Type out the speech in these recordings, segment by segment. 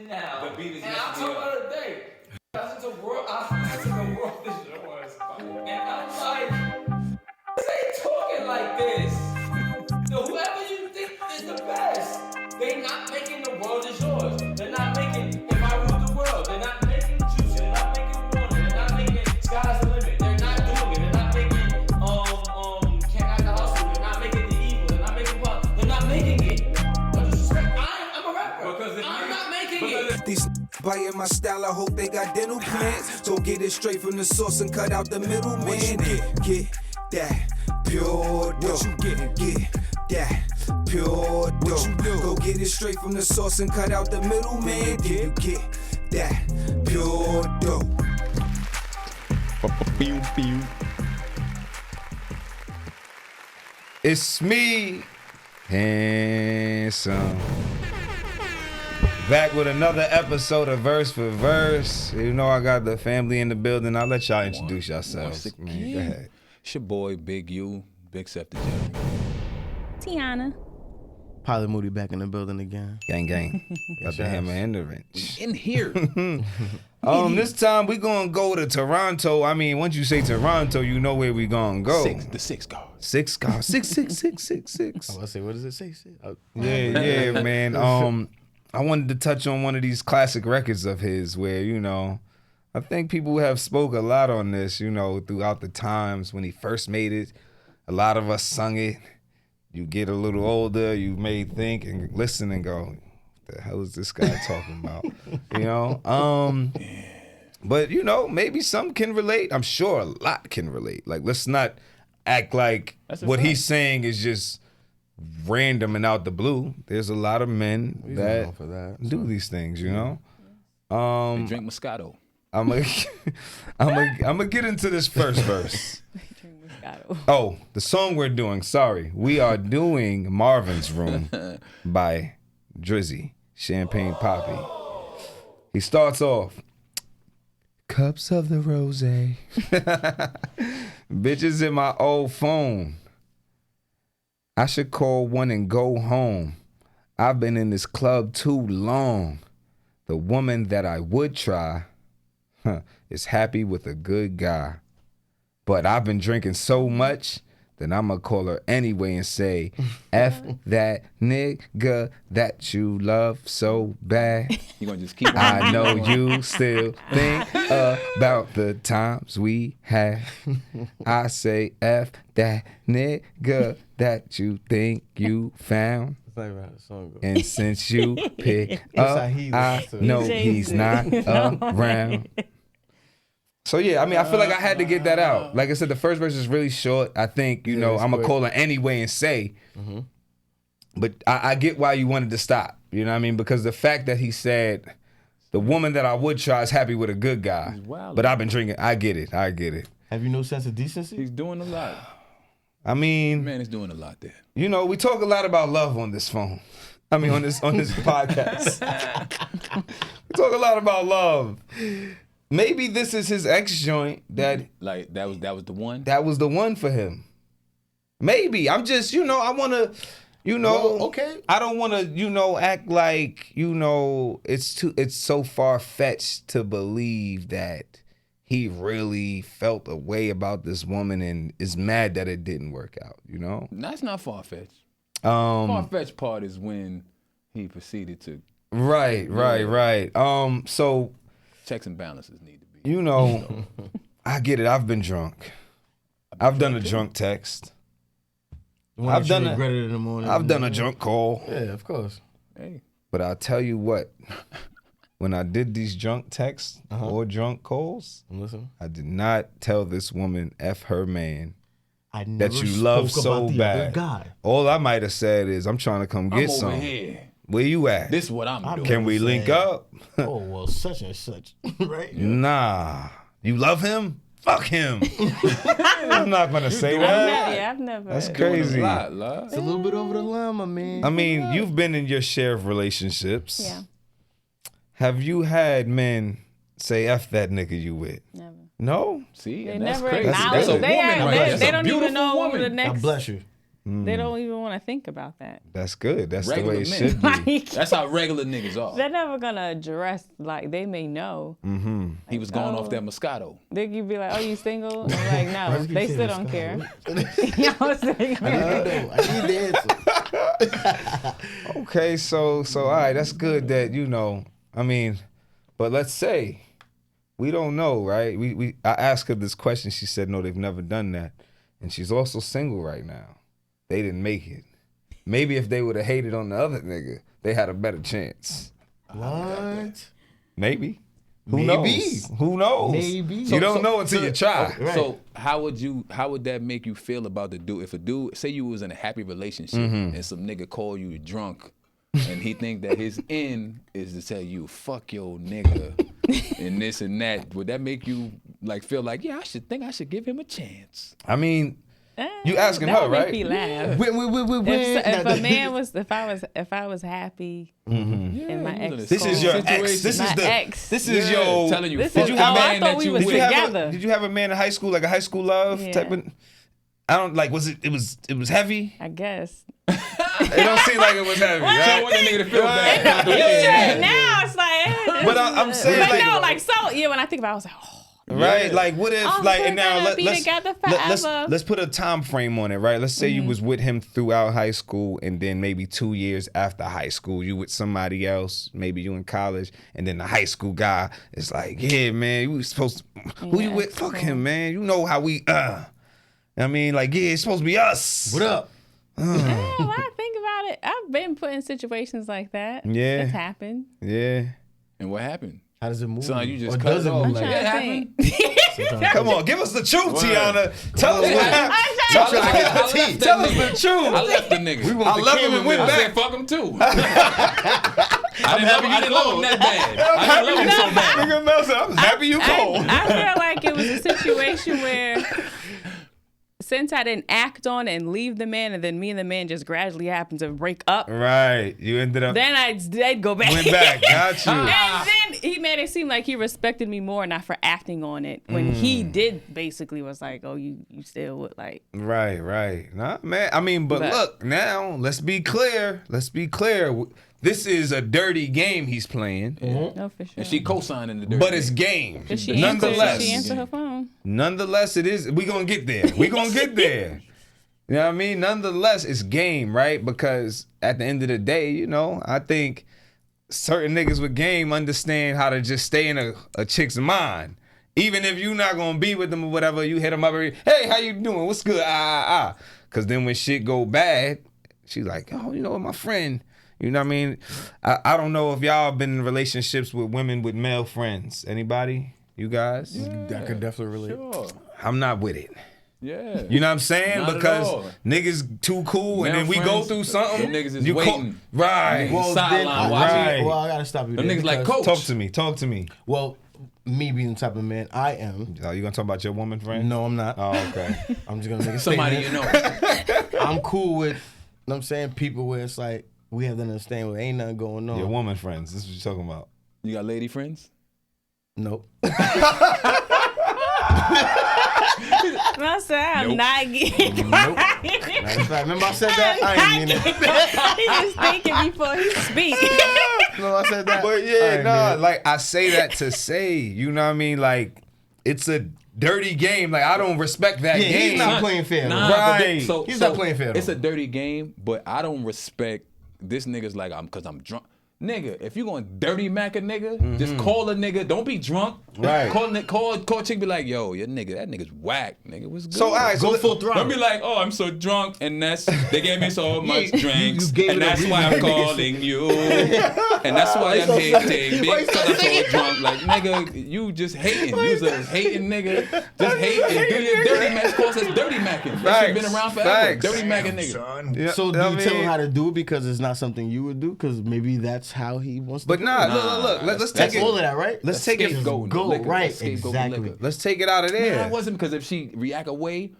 Now, The beat is and I'm talking about the day. I took the world is yours. And I'm like, this ain't talking like this. So whoever you think is the best, they not making the world is yours. They're not making If I Rule the World. They're not making Juicy. They're not making Warner. They're not making Sky's the Limit. They're not doing it. They're not making Can't Act the Hustle. They're not making The Evil. They're not making Pop. They're not making it. No disrespect. I'm a rapper. I'm not making it. These biting my style, I hope they got dental plans. So get it straight from the source and cut out the middleman. Get that pure dough. What you get that pure dough. Go get it straight from the source and cut out the middleman. You get that pure dough. It's me, handsome. Back with another episode of Verse for Verse. You know I got the family in the building. I'll let y'all introduce yourselves. Man, go ahead. It's your boy, Big U, Big Septic Jeremy. Tiana. Pilot Moody back in the building again. Gang, gang. Got the hammer and the wrench. In here. This time we gonna go to Toronto. I mean, once you say Toronto, you know where we gonna go. The six guard. Six guard. 66666. I say, what does it say? Yeah, man. I wanted to touch on one of these classic records of his where, you know, I think people have spoke a lot on this, you know, throughout the times when he first made it. A lot of us sung it. You get a little older, you may think and listen and go, what the hell is this guy talking about? You know? But, you know, maybe some can relate. I'm sure a lot can relate. Like, let's not act like what he's saying is just random and out the blue. There's a lot of men that do these things, you know? They drink Moscato. I'm gonna get into this first verse. Oh, the song we're doing, sorry. We are doing Marvins Room by Drizzy, Champagne Poppy. He starts off, cups of the rosé. Bitches in my old phone. I should call one and go home. I've been in this club too long. The woman that I would try is happy with a good guy. But I've been drinking so much that I'm going to call her anyway and say, F that nigga that you love so bad. You gonna just keep on I know you still think about the times we had. I say F that nigga that you think you found. And since you pick up, I know he's not around. So yeah, I mean, I feel like I had to get that out. Like I said, the first verse is really short. I think, you know, I'm going to call her anyway and say, but I get why you wanted to stop. You know what I mean? Because the fact that he said, the woman that I would try is happy with a good guy, but I've been drinking. I get it. Have you no sense of decency? He's doing a lot. I mean, Man is doing a lot there. you know, we talk a lot about love on this phone. I mean, on this podcast. We talk a lot about love. Maybe this is his ex joint that Like that was the one. that was the one for him. Maybe. I'm just, you know, I want to, you know, okay. I don't want to, you know, act like, you know, it's so far-fetched to believe that he really felt a way about this woman and is mad that it didn't work out, you know? That's not far-fetched. Far-fetched part is when he proceeded to Right. So, checks and balances need to be. you know, I get it. I've been drunk. I've done a drunk text. I've done regretted in the morning. I've done a drunk call. Yeah, of course. Hey. But I'll tell you what, when I did these drunk texts or drunk calls, I did not tell this woman F her man that you love so bad. All I might have said is, I'm trying to come get I'm some. over here. Where you at? This is what I'm doing. Can we link up? Oh, well, such and such, right? Nah. You love him? Fuck him. I'm not going to say that. I've never. That's crazy. It's a little bit over the line, my man. I mean, you've been in your share of relationships. Yeah. Have you had men say F that nigga you with? Never. No? See, They and that's never crazy. acknowledge. That's a They woman right there. they don't even know who the God next. bless you. They don't even want to think about that. That's good. That's Regular the way it men. should be. That's how regular niggas are. They're never gonna address, like, they may know. He was going off that Moscato. They could be like, "Oh, you single?" I'm like, no, they still don't care. You know what I'm saying? I need the answer. Okay, so all right, that's good that I mean, but let's say we don't know, right? I asked her this question. She said no, they've never done that, and she's also single right now. They didn't make it. Maybe if they would have hated on the other nigga, they had a better chance. What? Maybe. Maybe. Who knows? Maybe. You don't know until you try. Right. So how would that make you feel about the dude? If a dude, say you was in a happy relationship and some nigga call you drunk and he think that his end is to tell you, fuck your nigga and this and that, would that make you like feel like, yeah, I should give him a chance? I mean, you asking that her, would right? make me laugh. When? If a man was, if I was happy, and my ex, This is your Situation. ex. This is My the. ex. This is Yeah, your. telling you, This fuck is the how I man thought that we you was with. together. Did you have a man in high school, like a high school love Yeah. type of? I don't like. Was it was heavy? I guess. It don't seem like it was heavy. You don't Right? want the nigga to feel bad. Yeah, now it's like. But I'm saying, but like- no, like so. Yeah, when I think about it, I was like, oh. Right? Yeah. Like, what if, Oh, like, we're and now gonna be together forever. let's put a time frame on it, right? Let's say you was with him throughout high school, and then maybe 2 years after high school, you with somebody else, maybe you in college, and then the high school guy is like, yeah, man, you was supposed to, who you Yeah, with? Fuck him, man. You know how we, I mean, like, yeah, it's supposed to be us. What up? Yeah, when I think about it, I've been put in situations like that. Yeah. It's happened. Yeah. And what happened? How does it move? So you just or cut does it it off. move I'm like trying that? to think. Come on, give us the truth, Tiana. Tell us what Yeah. happened. I'm Tell trying us to I left that Tell us nigga. the truth. I left the nigga. want I the love him and went I back. said fuck him too. I didn't love him that bad. I Happy didn't love him so bad. Nigga Nelson, I'm happy you called. I feel like it was a situation where since I didn't act on it and leave the man, and then me and the man just gradually happened to break up, Right. You ended up then I'd go back. went back. Got you. And then he made it seem like he respected me more, not for acting on it. When he did basically was like, oh, you still would like. Right. Nah, man. I mean, but But- look, now let's be clear. This is a dirty game he's playing, No, for sure. And she co-signing the dirty. but it's game. Did she Nonetheless, answer her phone? Nonetheless, it is. We gonna get there. We gonna get there. You know what I mean? Nonetheless, it's game, right? Because at the end of the day, I think certain niggas with game understand how to just stay in a chick's mind. Even if you not gonna be with them or whatever, you hit them up. Hey, how you doing? What's good? Because then when shit go bad, she's like, oh, my friend. You know what I mean? I don't know if y'all been in relationships with women with male friends. Anybody? You guys? I could definitely relate. Sure. I'm not with it. Yeah. You know what I'm saying? Not at Because all. niggas too cool, and Male then we go friends, through something. them niggas is you waiting. right. Niggas sideline watching. Right. Well, I gotta stop you Them there. niggas like because- coach. Talk to me. Well, me being the type of man I am. Oh, you gonna talk about your woman friend? No, I'm not. Oh, okay. I'm just gonna make a Somebody statement. you know. I'm cool with, what I'm saying, people where it's like we have to understand where ain't nothing going on. Your woman friends. This is what you're talking about. You got lady friends? Nope. I said, I'm Nope. not getting Nope. Matter of fact, remember I said that? I ain't mean it. He just thinking before he speak. Remember I said that? But I yeah, ain't nah, mean it. like I say that to say, you know what I mean? Like, it's a dirty game. Like, I don't respect that Yeah, game. he's not playing fair. Nah, though. Right. but He's not playing fair, It's though. a dirty game, but I don't respect this nigga's like because I'm drunk. Nigga, if you going dirty Mac a nigga, just call a nigga. Don't be drunk. Right. Call chick. Be like, yo, that nigga's whack. Nigga, what's good? So, all right, Go so full Don't throttle. be like, oh, I'm so drunk, and they gave me so much you drinks, gave and it a that's why I'm reason. calling you, and that's why I'm hating, because I'm so drunk. Like, nigga, you just hating. You's a hating nigga. Just hating. Do your dirty Mac. Calls us dirty Mackin'. That shit been Facts. around forever. Facts. Dirty Mackin' nigga. Yeah, So do I you tell him mean- how to do it because it's not something you would do? Because maybe that's how he wants to But do nah, it. look. Let's That's take all of it. that, right? Let's take it. Scapegoat Go, liquor. right, Scapegoat exactly. liquor. Let's take it out of Nah, there. it wasn't because if she react away,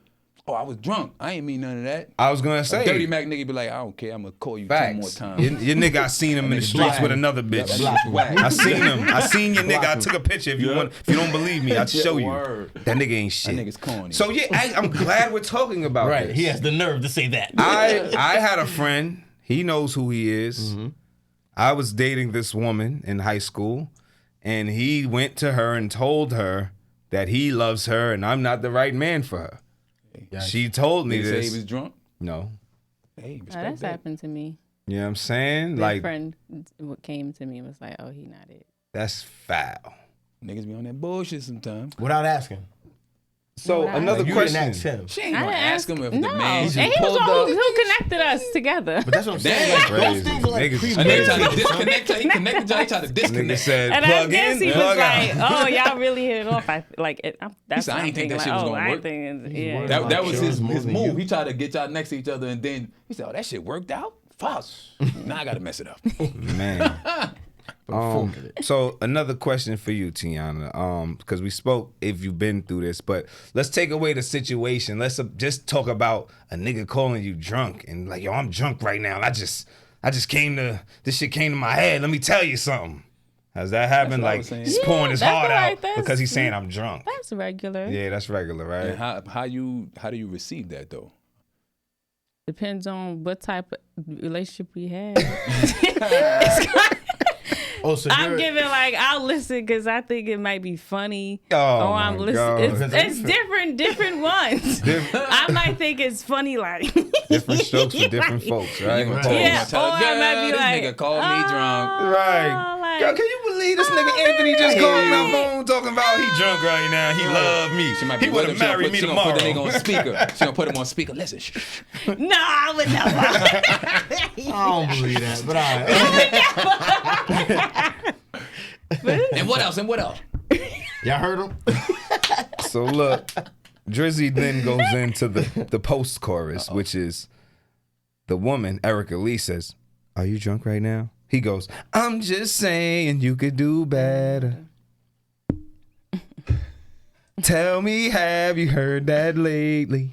Oh, I was drunk. I ain't mean none of that. I was gonna A say, dirty Mac nigga be like, I don't care. I'm gonna call you 10 more facts. times. Your nigga, I seen him in the streets with another bitch. I seen him. I seen your nigga. I took a picture. If you want, if you don't believe me, I'd show you. Word. That nigga ain't shit. That nigga's corny. So yeah, I'm glad we're talking about Right. this. He has the nerve to say that. I had a friend. He knows who he is. I was dating this woman in high school, and he went to her and told her that he loves her and I'm not the right man for her. She told me Did he say this. he was drunk? No. Hey, Oh, respect that's that. happened to me. You know what I'm saying? My Like, friend came to me and was like, "Oh, he not it." that's foul. Niggas be on that bullshit sometimes. Without asking. So Right. another Like, you didn't question. ask him. She ain't I gonna didn't ask him if no. the man And just he was pulled the up. one who connected us together. But that's what I'm saying. Damn. Like, those Crazy. things are like Niggas- A nigga premeditated. trying to disconnect her. He connected y'all. He tried to Nigga disconnect. said, And I plug guess in, he was plug like, out. "Oh, y'all really hit it off." That's said, what "I I'm ain't think thinking, that shit like, was oh, gonna I ain't work." thinking, He's yeah. worried That about was sure his more than move. you. He tried to get y'all next to each other, and then he said, "Oh, that shit worked out. Fuck. Now I gotta mess it up." Man. So another question for you, Tiana, because we spoke if you've been through this, but let's take away the situation. Let's just talk about a nigga calling you drunk and like, yo, I'm drunk right now. I just this shit came to my head. Let me tell you something. Has that happened? what I Like was saying. he's pouring his that's heart like out that's- because he's saying I'm drunk. That's regular. Yeah, that's regular, right? And how do you receive that though? Depends on what type of relationship we have. Oh, so I'm you're- giving like I'll listen because I think it might be funny. Oh, or I'm my listening. God. It's different ones. I might think it's funny, like Different strokes for different folks, right? You gonna Right. tell him, Yeah, tell or her, I might "Girl, be this like, nigga called me drunk." Right. like- Girl, can you believe this nigga Anthony just called my phone talking about he drunk right now? He love me. She might be He would with have him. married me She gonna tomorrow. put the nigga on speaker. She gonna put him on speaker. Listen. Shh. No, I would never. I don't believe that, but all right. And what else? And what else? Y'all heard him? So look, Drizzy then goes into the post chorus, which is the woman, Erica Lee, says, "Are you drunk right now?" He goes, "I'm just saying you could do better." Tell me, have you heard that lately?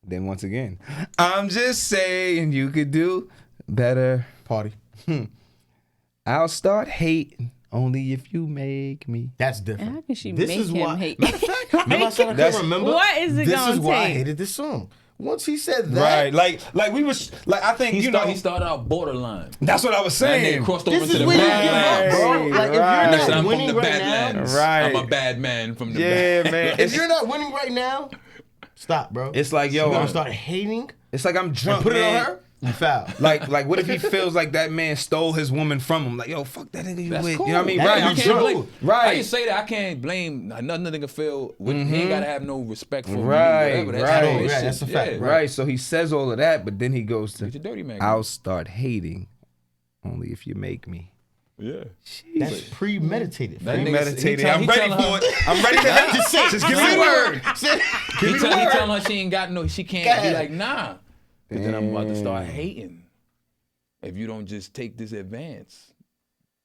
Then once again, "I'm just saying you could do better. Party. I'll start hating only if you make me." That's different. How can she This make is him why, hate? Matter of fact, remember I said I That's- couldn't remember? What is it This gonna is why I take? hated this song. Once he said that, Right, like we was like I think He you started out borderline. that's what I was That saying. nigga crossed over this to is the where you bad give up, bro. Right, Like, if right. you're And I said, not I'm from winning the right now, Badlands. Right. I'm a bad man from the Yeah, bad. man. if you're not winning right now, stop, bro. It's like, yo, you're gonna I'm- start hating It's like I'm drunk, and put it man. on her. You foul. Like what if he feels like that man stole his woman from him? Like, yo, fuck that nigga you That's with. cool. You know what I mean? That Right, is I'm true. drunk. Blame, Right. I just say that I can't blame another nigga feel. He ain't gotta have no respect for Right, me. Whatever. That's right. his Right, shit. that's a fact, Yeah. Right, so he says all of that, but then he goes to, Get your dirty man. "I'll start hating only if you make me." Yeah. That's premeditated. That fam. nigga- Meditated. he I'm ready telling for her- it. I'm ready to hate. Just give me the word. He telling her she ain't got no. She can't. Go Be ahead. like, nah. But then I'm about to start hating. If you don't just take this advance,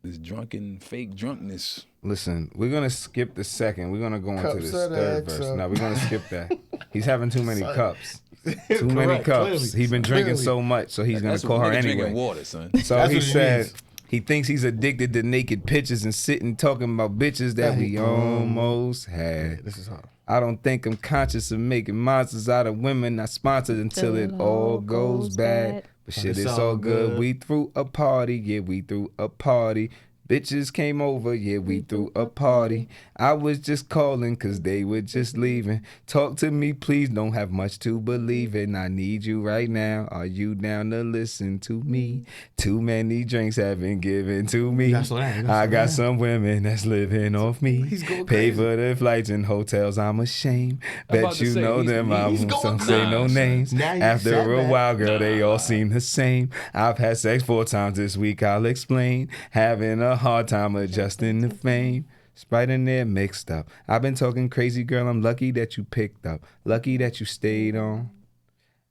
this drunken fake drunkenness. Listen, we're gonna skip the second. We're gonna go into Cups this of the third XO. verse. No, we're gonna skip that. He's having too many cups. Too many Correct, cups. clearly. He's been drinking Clearly. so much, so he's gonna That's call what her nigga anyway. drinking water, son. So That's he what he said means. he thinks he's addicted to naked pictures and sitting talking about bitches that we almost had. This is hard. I don't think I'm conscious of making monsters out of women not sponsored until it all goes bad. But shit, it's all good. We threw a party, yeah, we threw a party. Bitches came over, yeah, we threw a party. I was just calling cause they were just leaving. Talk to me, please, don't have much to believe in. I need you right now. Are you down to listen to me? Too many drinks have been given to me. gotta slow down, you gotta I slow got down. some women that's living off me. He's going Pay crazy. for the flights and hotels, I'm ashamed. I'm about Bet to you say, know he's- them, I he's won't going some say no Nah, son. names. Now you After said a that. while, girl, they all seem the same. I've had sex 4 times this week, I'll explain. Having a hard time adjusting the fame. Sprite in there mixed up. I've been talking crazy, girl, I'm lucky that you picked up. Lucky that you stayed on.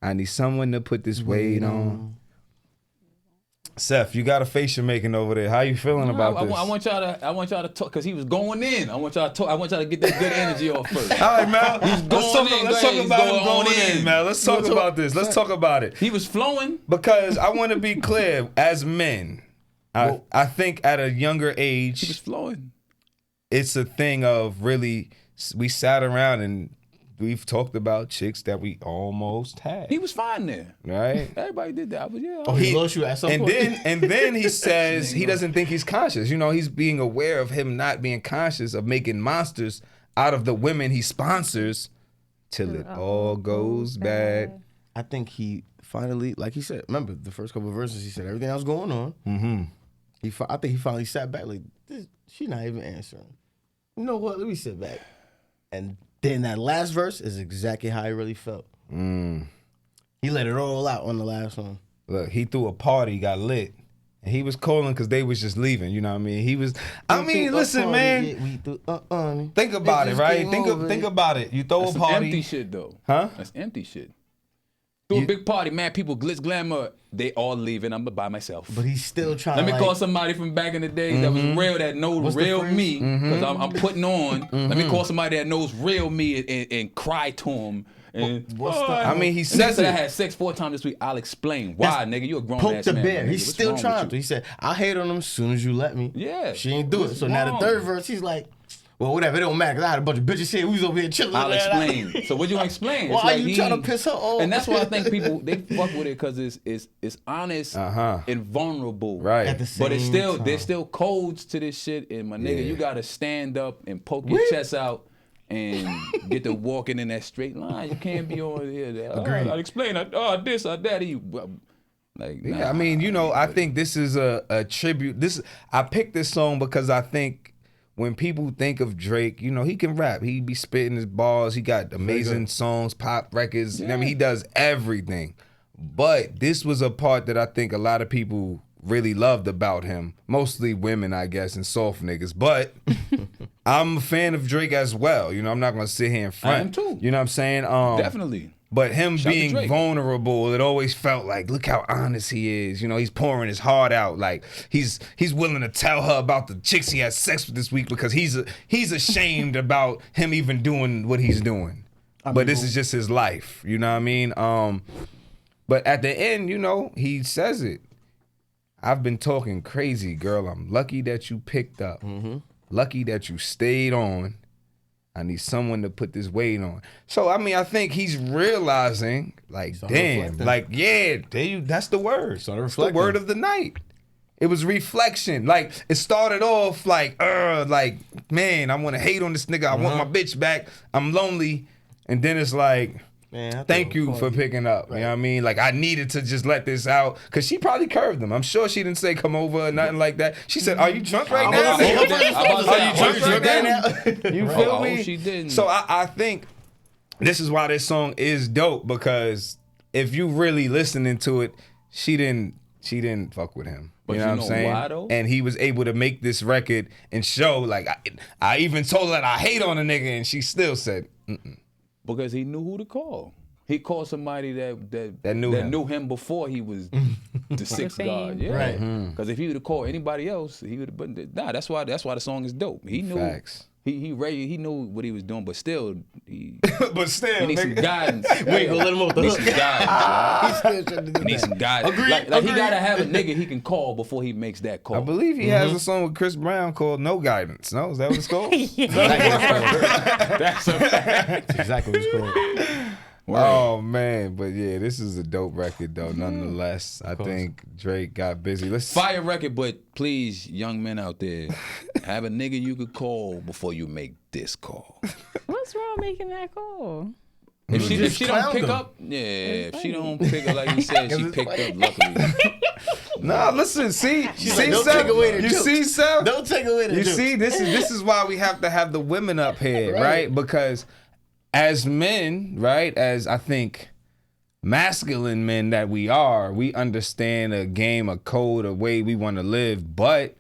I need someone to put this weight on. Seth, you got a face you're making over there. How you feeling about this? I want y'all to talk because he was going in. I want y'all to talk. I want y'all to get that good energy off first. All right, man. Let's talk about him going in, man. Let's talk about this. Let's talk about it. He was flowing Because I want to be clear, as men, I think at a younger age, he was flowing. It's a thing of really, we sat around and we've talked about chicks that we almost had. He was fine there. Right? Everybody did that. But yeah. Oh, he lost you at some point. And then he says he doesn't think he's conscious. You know, he's being aware of him not being conscious of making monsters out of the women he sponsors till it all goes bad. I think he finally, like he said, remember the first couple of verses, he said everything else going on. Mm-hmm. I think he finally sat back like, she not even answering. You know what? Let me sit back. And then that last verse is exactly how he really felt. He let it all out on the last one. Look, he threw a party, got lit. And he was calling because they was just leaving. You know what I mean? He was. I mean, listen, man. Think about it, right? Think about it. You throw That's a party. some empty shit though. Huh? That's empty shit. Do a big party, man. People glitz glamour. They all leaving. I'm by myself. But he's still trying. Let me call somebody from back in the day that was real, that knows real me, because I'm putting on. Let me call somebody that knows real me and cry to him. And I mean, he says I had sex 4 times this week. I'll explain why, nigga. You a grown poke ass the man. bear. Nigga. He's What's still wrong trying with to. you? He said, "I'll hate on him as soon as you let me." Yeah, she ain't do it. So now the wrong? third verse, he's like, "Well, whatever. It don't matter. Cause I had a bunch of bitches here. We was over here chilling." I'll explain. So what you gonna explain? Why are you trying to piss her off? And that's why I think people they fuck with it because it's honest and vulnerable. Right. At the same But it's still time. there's still codes to this shit. And my nigga, you gotta stand up and poke your chest out and get to walking in that straight line. You can't be on here. I'll explain. This or that. Like, nah, Yeah, I mean, you know, I think this is a tribute. I picked this song because I think when people think of Drake, you know, he can rap. He be spitting his bars. He got amazing songs, pop records. I mean, he does everything. But this was a part that I think a lot of people really loved about him. Mostly women, I guess, and soft niggas. But I'm a fan of Drake as well. You know, I'm not going to sit here in front. I am too. You know what I'm saying? Definitely. But him Shout out to being Drake. vulnerable, it always felt like, look how honest he is. You know, he's pouring his heart out. Like he's willing to tell her about the chicks he had sex with this week because he's ashamed about him even doing what he's doing. But this is just his life. You know what I mean? But at the end, you know, he says it. I've been talking crazy, girl. I'm lucky that you picked up. Lucky that you stayed on. I need someone to put this weight on. So, I mean, I think he's realizing, like, damn, reflecting. like, yeah, that's the word. It's the reflecting. word of the night. It was reflection. Like, it started off like, man, I want to hate on this nigga. I want my bitch back. I'm lonely. And then it's like, Man, thank you for picking up. You know what I mean? Like, I needed to just let this out. Because she probably curved him. I'm sure she didn't say come over or nothing like that. She said, are you drunk right now? Are you drunk right now? You feel Oh, me? she didn't. So I think this is why this song is dope. Because if you really listening to it, she didn't fuck with him. But You know what I'm saying? why, though? And he was able to make this record and show, like, I even told her that I hate on a nigga, and she still said, Because he knew who to call. He called somebody that knew him. before he was the sixth The god. fame. Yeah. Right. Because if he would have called anybody else, he would have been. Nah, that's why the song is dope. He knew. Facts. He knew what he was doing, but still he but still, needs some nigga. guidance. We ain't gonna let him off the Need hook. some guidance. He's still trying to do He needs some that. guidance. Like he gotta have a nigga he can call before he makes that call. I believe he has a song with Chris Brown called No Guidance. No, is that what it's called? That's a fact. That's exactly what it's called. Oh man, but yeah, this is a dope record though. Nonetheless, I think Drake got busy. Let's Fire record, but please, young men out there, have a nigga you could call before you make this call. What's wrong making that call? If she just don't clowned pick him. up, if she don't pick up like you said, she picked up luckily. Nah, listen, see, like, see, "Don't Seth? take away the You jokes. see, Seth? Don't take away the You jokes. see, this is why we have to have the women up here, right? Because as men, right, as I think masculine men that we are, we understand a game, a code, a way we want to live, but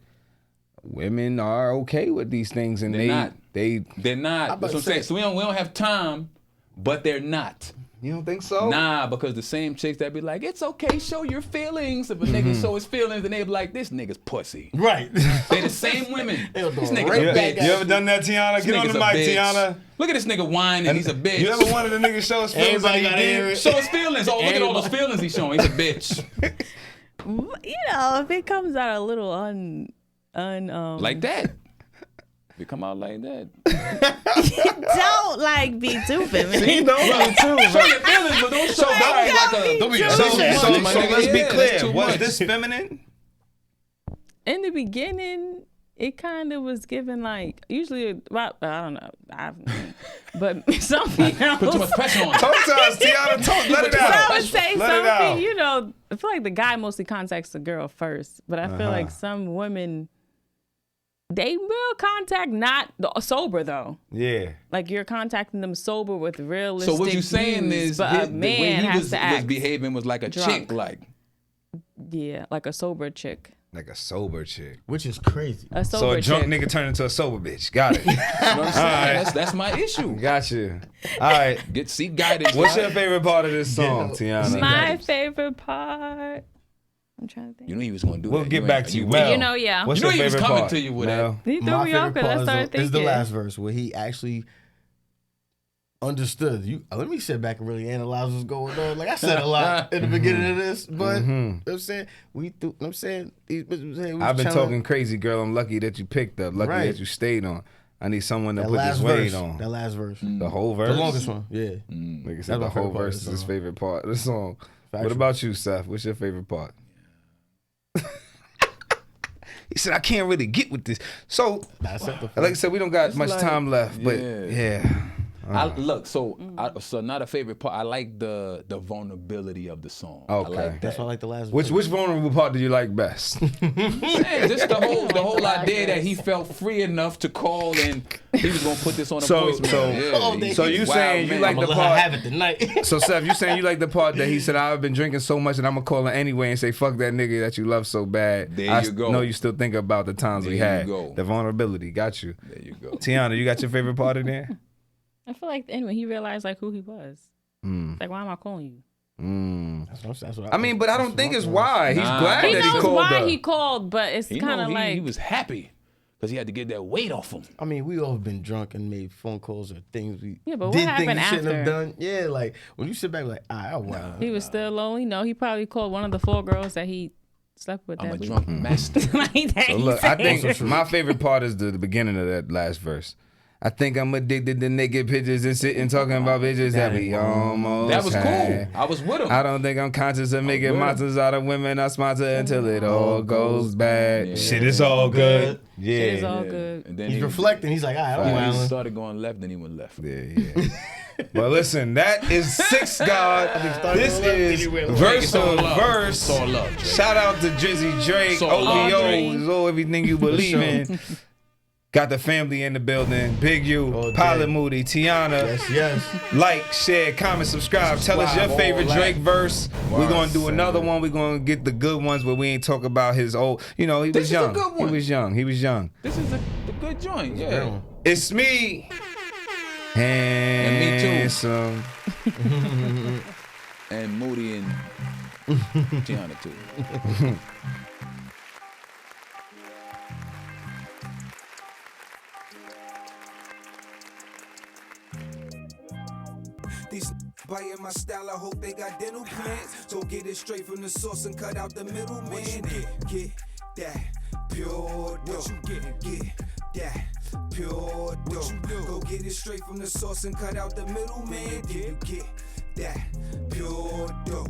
women are okay with these things, and They're not. they They're not. That's what I'm saying. So we don't have time, but they're not. You don't think so? Nah, because the same chicks that be like, it's okay, show your feelings. If a nigga show his feelings, then they be like, this nigga's pussy. Right. They the same women. They'll do This a nigga's rape a back bitch. at You ever done that, Tiana? This Get on nigga's the a mic, bitch. Tiana. Look at this nigga whining. He's a bitch. You ever wanted a nigga show his feelings? Everybody and he gotta did? hear it. Show his feelings. Oh, look at all those feelings he's showing. He's a bitch. You know, if it comes out a little Like that. If it come out like that. don't like be too feminine. See, don't be too. Show your feelings, but don't show that like a. Don't be So, so my So nigga, let's be yeah, that's clear. too Was much. this feminine? In the beginning, it kind of was given like usually. Well, I don't know. But something else. Put too much pressure on. Talk to us, Tiana. Talk. Let it So out. I would say Let it out. something, you know, I feel like the guy mostly contacts the girl first, but I feel like some women, they will contact not sober though. Yeah. Like you're contacting them sober with realistic So what you saying views, is, but his, a the man way he has was to act behaving was like a drunk. chick, like. Yeah, like a sober chick. Like a sober chick. Which is crazy. A sober So a drunk chick. nigga turned into a sober bitch. Got it. You know what I'm saying? right. That's my issue. Got you. All right. Seek guidance. What's right? your favorite part of this song, Tiana? My favorite part. I'm trying to think. You knew he was gonna do We'll that. get back to you. went- Mel, You know, yeah. What's You know your he was favorite coming part? to you with Mel? He threw My me off favorite because I part started is thinking. the last verse where he actually understood. Let me sit back and really analyze what's going on. Like I said a lot in the beginning of this, but you know what I'm saying these bitches was I've been tryna- talking crazy, girl. I'm lucky that you picked up. Lucky Right. that you stayed on. I need someone to that put last this weight verse. on. That last verse. The whole verse. The longest one. Yeah. Nigga said That's the my whole favorite part verse of is the his song. favorite part of the song. What Factual. about you, Seth? What's your favorite part? He said, I can't really get with this. So, like I said, we don't got much like- time left, but yeah. Look, so not a favorite part. I like the vulnerability of the song. Okay. I like That's that. why I like the last Which verse. vulnerable part do you like best? Man, just the whole idea that he felt free enough to call and he was gonna put this on a voicemail. So you Wow, saying you man. like I'ma the let her part? have it tonight. So Seth, you saying you like the part that he said, I've been drinking so much and I'm gonna call her anyway and say, fuck that nigga that you love so bad. There you go. know you still think about the times we There you had. go. The vulnerability. Got you. There you go. Tiana, you got your favorite part in there? I feel like anyway, he realized like who he was. Like, why am I calling you? That's what I mean, but I don't think it's why. He's Nah. glad He that he knows called why her. he called, but it's He kind know of he like was happy because he had to get that weight off him. I mean, we all have been drunk and made phone calls or things we Yeah, but what did things happened we shouldn't have after? done. Yeah, like when you sit back, like, wow. he was still lonely. No, he probably called one of the 4 girls that he slept with. I'm that a week. drunk master. Like that, So he look, I said. think my favorite part is the beginning of that last verse. I think I'm addicted to naked pictures and sitting talking about bitches that we almost That was had. cool. I was with him. I don't think I'm conscious of making with monsters out of women I sponsor until it all goes bad. Yeah. Shit is all good. Yeah. Shit is all good. And then He's he reflecting. He's like, all right, I'm He wilding. started going left, then he went left. Yeah. But listen, that is Six God. This is It's Verse all of love. Verse. It's all love, Drake. Shout out to Drizzy Drake, It's all love, OVO, Drake. is all everything you believe in. Got the family in the building. Big U, All day. Pilot Moody, Tiana. Yes. Like, share, comment, subscribe. Tell us your Subscribe, favorite all Drake that. verse. We're Word, gonna do another son. one. We're gonna get the good ones where we ain't talk about his old. You know, he This was is a young. good one. He was young. He was young. This is the good joint. Yeah. It's me. me too. Handsome. And Moody and Tiana too. These biting my style, I hope they got dental plans. So get it straight from the source and cut out the middleman. Get that pure dough. Get that pure dough. Go get it straight from the source and cut out the middleman. You get that pure dough.